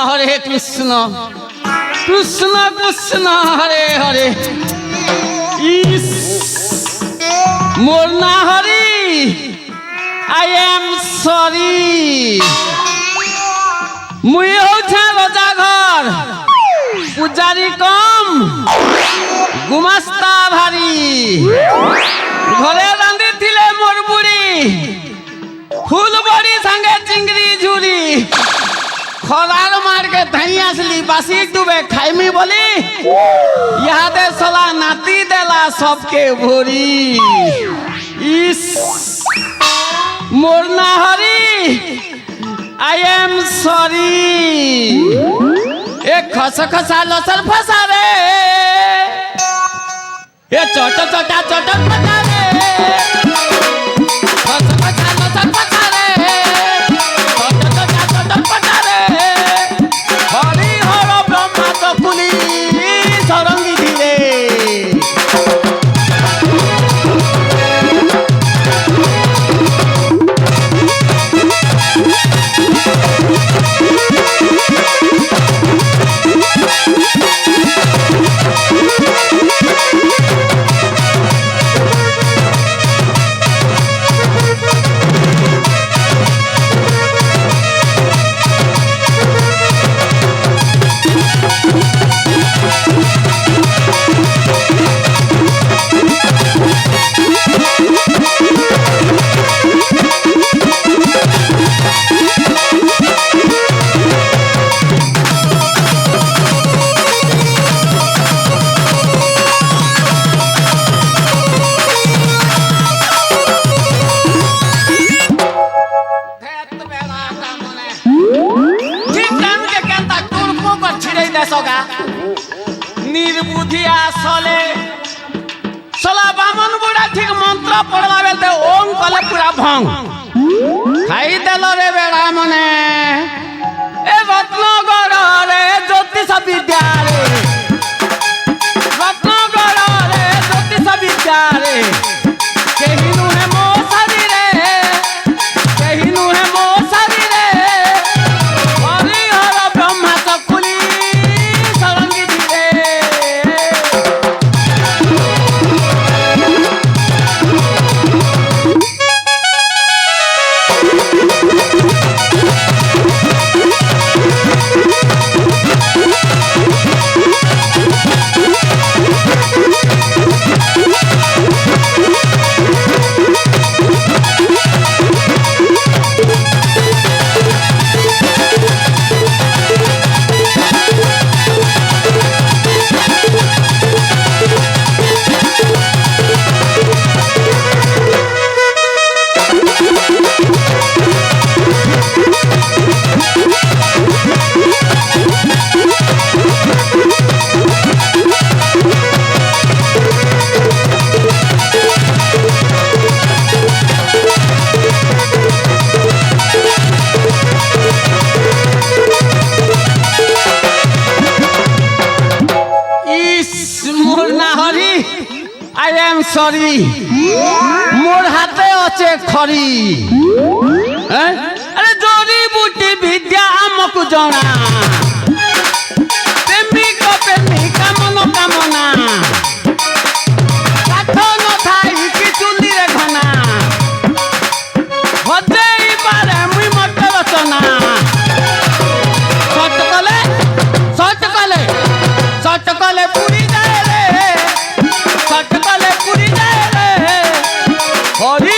Hare Krishna, Krishna Krishna, Hare Hare. Is Morna Hari, I am sorry. মুই হচ্ছে রজাঘর, পূজারি কম, গুমাস্তা ভারী। ঘরে রাঁধি ছিলে মোর বুড়ি, ফুল বড়ি সাঙ্গে চিংড়ি ঝুরি। খরার মার্কে ধাই আসলি বাসি ডুবে খাইমি বলি, ইহাদে সলা নাতি দেলা সবকে ভরি। ইস মোর না হরি, I am sorry. ए खस खसा लसल फसा रे, ए चोट चोटा चोट फसा रे, खस खसा लसल फसा रे, चोट चोटा चोट फसा रे। हरि हर ब्रह्मा तो कुली सरंगी धीरे। নির্বুধিয়া চলে চলা বামন বুড়া ঠিক মন্ত্র পড়বা বেলতে ওম কলে পুরা ভং খাই দেল রে বেড়া মনে এ রত্নগর রে জ্যোতিষ বিদ্যা রে রত্নগর রে জ্যোতিষ বিদ্যা রে কেহি নুহে মো সারি রে কেহি নুহে মো সারি রে হরি হর ব্রহ্মা চকুলি সরঙ্গি ধীরে। I am sorry. মোর হাতে আছে খড়ি। আরে জড়ি বুটি বিদ্যা আমকু জনা। প্রেমিক প্রেমিকা মন কামনা। কাঠ নথাই কি চুলিরে ঘনা। হজেই পারে মুই মত রচনা। শর্ট কলে পুরি যায় রে। শর্ট কলে পুরি যায় রে। হরি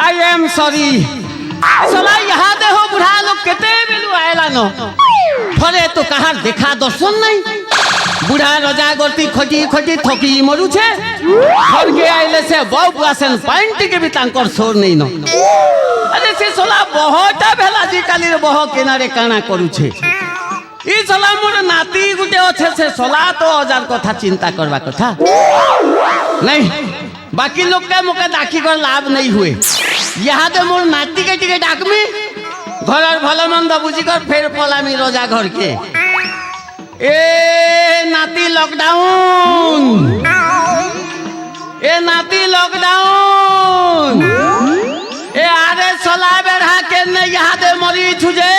आई एम सॉरी सला यहाँ दे हो बुढ़ा लोग केते बेलू आएला न फरे तो कहाँ देखा दर्शन नहीं बुढ़ा रजा गति खटी खटी थकी मरु छे घर के आइले से बहु पुआसेन पैंट के भी तांकर सोर नहीं न अरे से सला बहुत भेला जी काली बह किनारे काना करू छे ई सला मोर नाती गुटे अच्छे से सला तो हजार कथा चिंता करवा कथा नहीं बाकी लोग के मुके डाकी कर लाभ नहीं हुए यहाँ तो मोर नाती के टिके डाकमी घर भल मंद बुझी कर फिर पलामी रोजा घर के ए नाती लॉकडाउन ए नाती लॉकडाउन ए आरे सला बेढ़ा के ने यहाँ दे मरी छुजे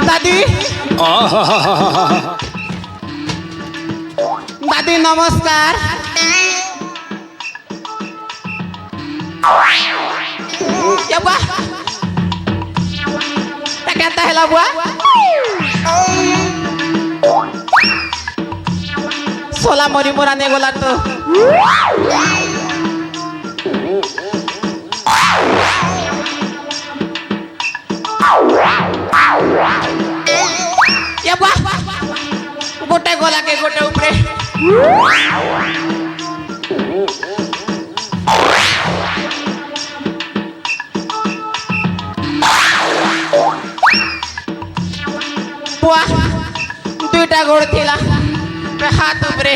दादी दादी नमस्कार क्या बुआ कहता है ला बुआ सोला मरी मोरा ने गोला तो ये बुआ गोटे गोला के गोटे ऊपरे बुआ दुईटा गोड़ थिला हाथ ऊपरे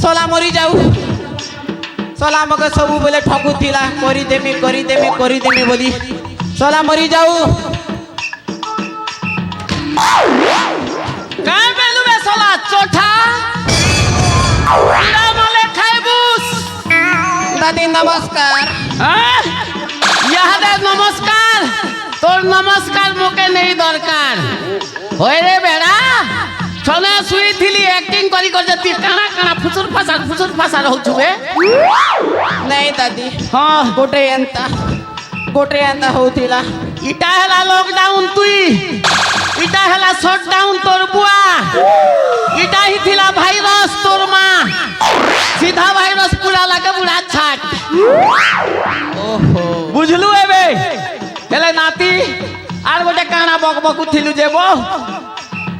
सोला मरी जाऊ सोला मगे सब बोले ठगु थिला करी देमी बोली सोला मरी जाऊ काय बेलु बे सोला चोठा ना मले खाइबुस दादी नमस्कार यहाँ दे नमस्कार तोर नमस्कार मोके नहीं दरकार होय रे बेड़ा छने सुई थिली एक्टिंग करी कर जती काना काना फुसुर फासा रहउ छुए नहीं दादी हां गोटे एंता होथिला इटा हला लॉकडाउन तुई इटा हला शटडाउन तोर बुआ इटा ही थिला भाइरस तोर मां सीधा भाइरस पूरा लगे बुढ़ा छाट ओहो बुझलु एबे हेले नाती आर गोटे काना बक थिलु जेबो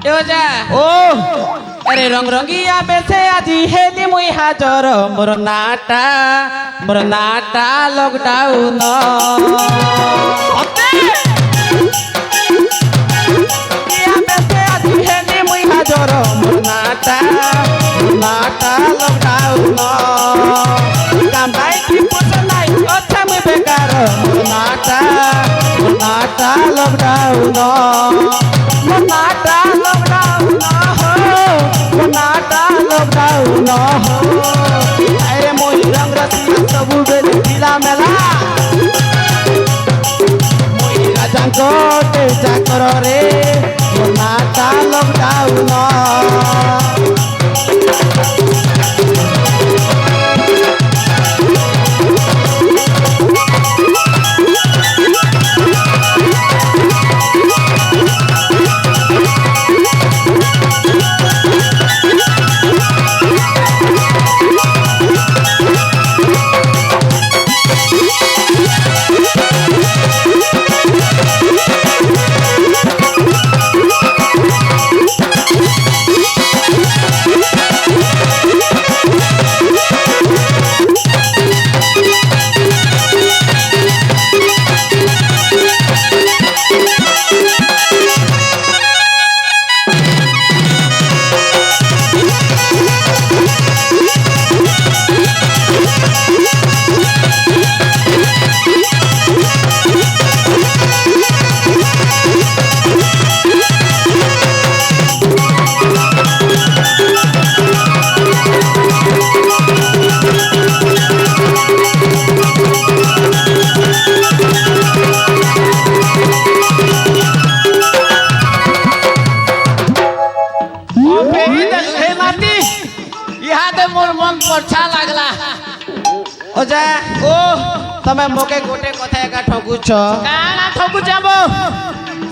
यो जा ओ अरे रंग रंगिया बेसे आजी हेली मुई हाजर मोर नाटा लॉकडाउन ओते या बेसे आजी हेली मुई हाजर मोर नाटा लॉकडाउन काम भाई की पुछ नाही अच्छा मैं बेकार मोर नाटा लॉकडाउन लॉकडाउन हो ସବୁବେଳେ ଥିଲା ମେଲା ମୁଇଁ ରାଜାଙ୍କ ଚାକରରେ ମୋ ନାଁଟା ଲକଡାଉନ अच्छा लगला ओजा ओ तमे मोके गोटे कथा एका ठगुछ काना ठगु जाबो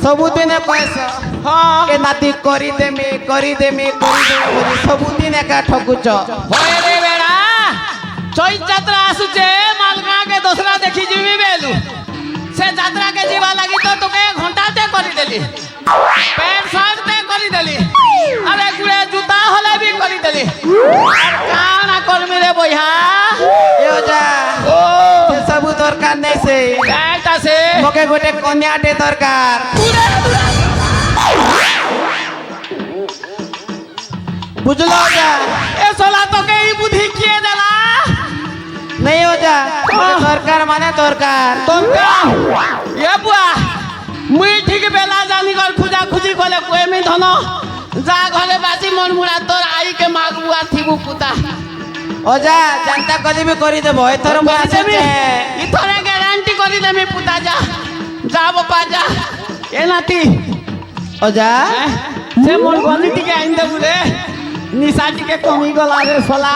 सबुदिने पैसा हां के नाती करी देमी बोली सबुदिन एका ठगुछ होय रे बेड़ा चई यात्रा आसुचे मालगा के दोसरा देखि जीवी बेलु से यात्रा के जीवा लागि तो तोके घंटा ते करी देली पैंट शर्ट ते करी देली अरे गुड़े जूता होले भी करी देली काना करमी रे बइहा ए ओजा ओ से सबु दरकार नै से काटा से मोके गोटे कन्याटे दरकार बुझलो ओजा ए सोला तो के ई बुद्धि किए देला नहीं ओजा दरकार माने दरकार तोका ये बुआ मुई ठीक बेला जानी कर खुजा खुजी कोले कोई में धन जा घरे बासी मन मुड़ा तोर आई के मागुआ थिबु पुता ओजा जनता कदी भी करी देबो एथर मैं आसे इथरे गारंटी करी देमी पुता जा जा बापा जा ए नाती ओजा से मोर गनी टिके आइन दे बुरे निशा टिके कमी गला रे सोला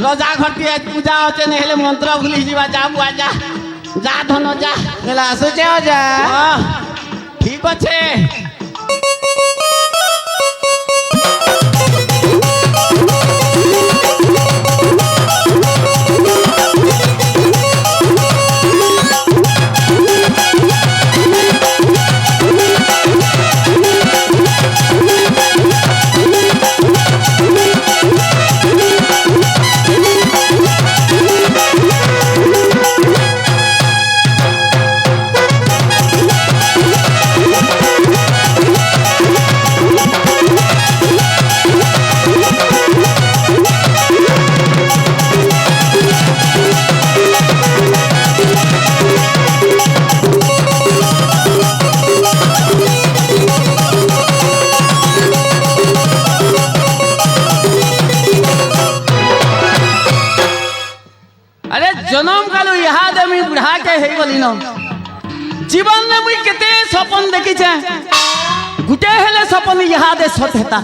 रजा घटी आज पूजा होचे ने हेले मंत्र भूली जीवा जा बुआ जा जा धन जा नेला आसुचे ओजा ठीक আছে जन्म कालू यहाँ दे मुई बुढ़ा के हे गली न जीवन में मुई केते सपन देखी छे गुटे हेले सपन यहाँ दे सत हेता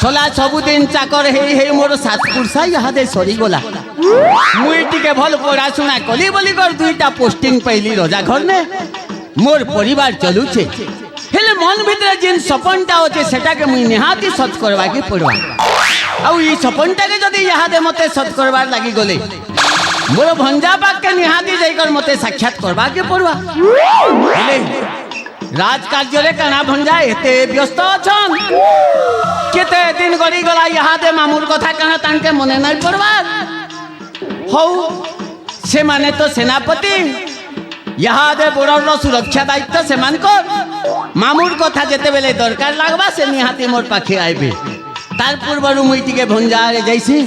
सोला सबु दिन चाकर हे हे मोर सात पुरसा यहाँ दे सरी गला मुई टिके भल पढ़ा सुना कली बोली कर दुईटा पोस्टिंग पहली रजा घर ने मोर परिवार चलू छे हेले मन भीतर जिन सपनटा होचे सेटा के मुई निहाती सत करवा के पड़वा आउ ई सपनटा के जदी यहाँ दे मते सत करवार लागी गले मोर भंजा बाग के निहाती जाइकर मते साक्षात करवा के पड़वा हेले राजकार्य रे काना भंजा एते व्यस्त अछन केते दिन गड़ी गला यहाँ दे मामुर कथा काना तांके मने नै पड़वा हौ से माने तो सेनापति यहाँ दे बोर्डर सुरक्षा दायित्व से मानकर मामुर कथा जेते बेले दरकार लागबा से निहाती मोर पाखे आइबे तार पूर्वरु मुई टिके भंजा रे जैसी